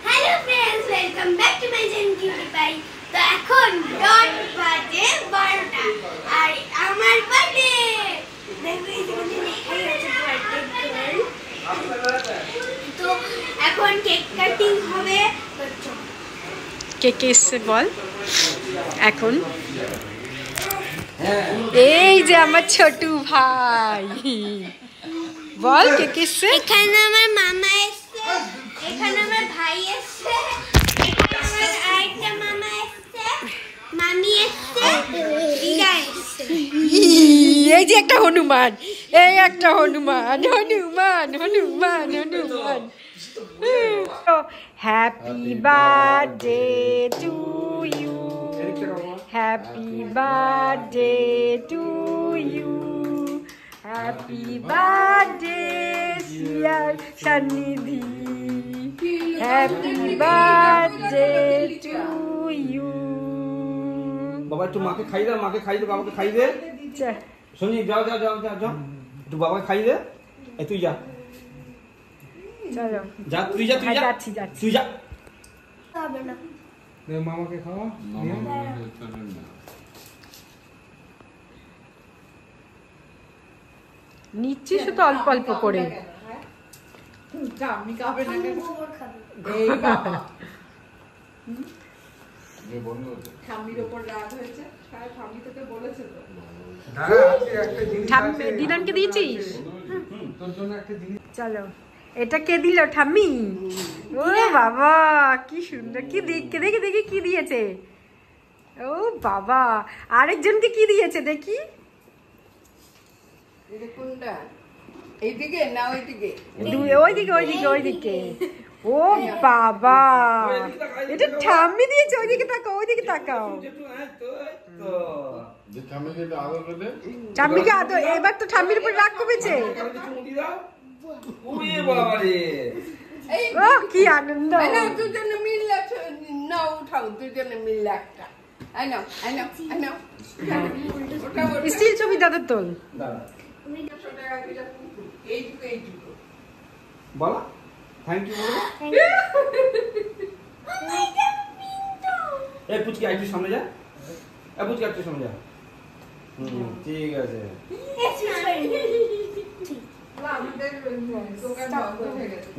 Hello friends welcome back to my channel cutie pie. তো এখন dot বাজে 12টা আর আমার বার্থডে। দেখো এখানে লেখাই আছে বার্থডে গার্ল। তো এখন কেক কাটিং হবে। কে কে এসছে বল এখন। এই যে আমার ছোটু ভাই, বল কে কে এসছে। এখানে আমার মামা এসছে, এখানে আমার ভাই এসছে, এখানে আমার আরেকটা মামা এসছে, মামি এসছে, দিদা এসছে। এই যে একটা হনুমান, এই একটা হনুমান, হনুমান হনুমান হনুমান। Happy birthday to you, happy birthday to you, happy birthday dear Sannidhi, happy birthday to you. বাবা একটু মাকে খাই দে, মাকে খাই দে, বাবাকে খাই দে। সঞ্জীব যাও যাও যাও যাও যাও, একটু বাবাকে খাই দে। এই তুই যা, চলো যা তুই যা, তুই যা, যাচ্ছি যাচ্ছি। তুই যা। হবে না, মামাকে খাওয়া নিচ্ছি শুধু অল্প অল্প করে। আমি গোবর খাবো। ঠাম্মির ওপর রাগ হয়েছে, ঠাম্মি তোকে বলেছে তো। দিদানকে দিয়েছিস? তোর জন্য একটা জিনিস। চলো, এটা কে দিল? ঠাম্মি। ও বাবা কি সুন্দর, কি দেখে দেখি দেখি কি দিয়েছে। ও বাবা, আরেকজনকে কি দিয়েছে দেখি। এটা কোনটা? এইদিকে না ওইদিকে? ওইদিকে ওইদিকে ওইদিকে। ও বাবা, এটা ঠাম্মি দিয়েছে। ওইদিকে তাকাও, ওইদিকে তাকাও। ঠাম্মিকে আদর, এবার তো ঠাম্মির উপর রাগ কমেছে। এই ও কি আনন্দ। না দুজনে মিললে না, উঠাও দুজনে মিললে একটা। I know I know I know. Still ছবি দাদা তোল। এইটুকু এইটুকু বলো থ্যাংক ইউ বলো। এই পুচকি একটু সামনে যা, এই পুচকি একটু সামনে যা। ঠিক আছে।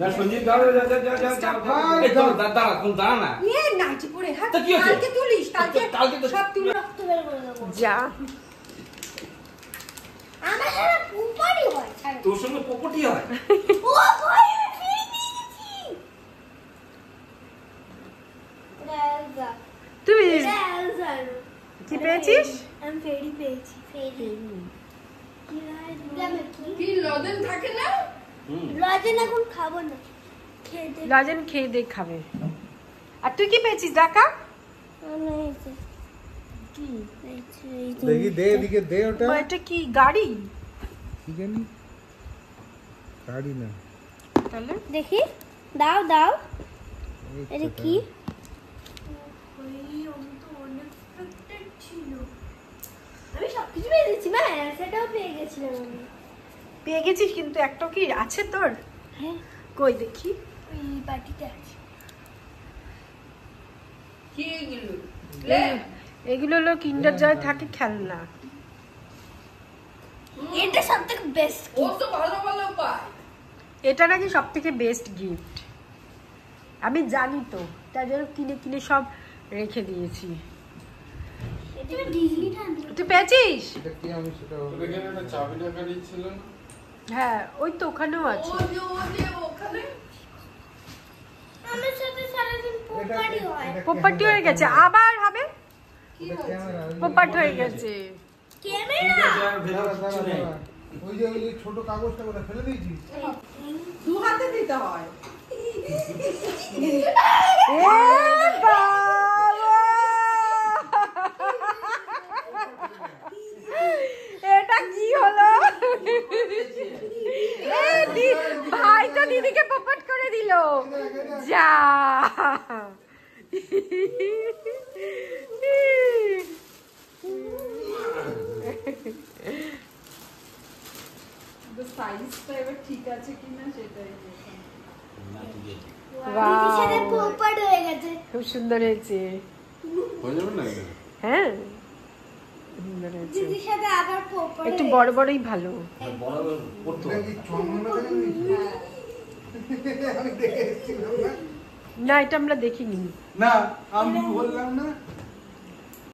না সঞ্জীব দাও যা যা যা যা। এই তো দাদা কোন দাঁড়া না। এ নাচি পড়ে হাত। তা কি হয়েছে? কালকে তুলিস, কালকে তো সব তুলে রক্ত বের করে দেবো। যা। আমার সারা পুপারি হয়। তোর সঙ্গে পপটি হয়। ও ভাই আমি ফেরি নিয়ে গেছি। রাজা তুই রাজা কি পেয়েছিস? আমি ফেরি পেয়েছি। ফেরি কি কি লজেন থাকে না? লজেন এখন খাবো না, খেয়ে দে। লজেন খেয়ে দেখ খাবে। আর তুই কি পেয়েছিস দেখা? কি দেখি দে, এদিকে দে ওটা। এটা কি গাড়ি? কি জানি, গাড়ি না তাহলে দেখি, দাও দাও। এই এটা তো কি? আমি সবকিছু পেয়ে গেছি, মা সেটাও পেয়ে গেছিলাম আমি। পেয়ে গেছিস, কিন্তু একটা কি আছে তোর? হ্যাঁ, কই দেখি। ওই বাটিতে আছে। কি এগুলো? এগুলো হলো কিন্ডার জয় থাকে খেলনা। এটা সবথেকে বেস্ট। ও তো ভালো ভালো পায়। এটা নাকি সব থেকে বেস্ট গিফট। আমি জানি তো, তাই জন্য কিনে কিনে সব রেখে দিয়েছি। এটা ডিজনিটা তুই পেয়েছিস? এটা কি, আমি সেটা হ্যাঁ, ওই তো ওখানেও আছে। ও যে ওখানে আমার সাথে সারাদিন পোপারি হয়। পোপাটি হয়ে গেছে, আবার হবে। কি এটা হয়েছে? ক্যামেরা, ওই যে পোপাট হয়ে গেছে। ক্যামেরা দাঁড়া, দাঁড়া, দাঁড়া। ওই যে ছোট কাগজটা ওটা ফেলে দিয়েছিস। দু হাতে দিতে হয়। এ বাবা! এটা কি হলো? ভাই তো দিদিকে পোপাট করে দিল। যা সাইজটা এবার ঠিক আছে কিনা সেটাই। Wow. দিদির সাথে খুব সুন্দর হয়েছে। হয়ে যাবে না? হ্যাঁ সুন্দর হয়েছে। দিদির সাথে আবার পরে একটু বড় বড়ই ভালো। বড় করতে এটা কি চন্দনা কেন? আমি দেখে এসেছিলাম না। না এটা আমরা দেখিনি। না আমি বললাম না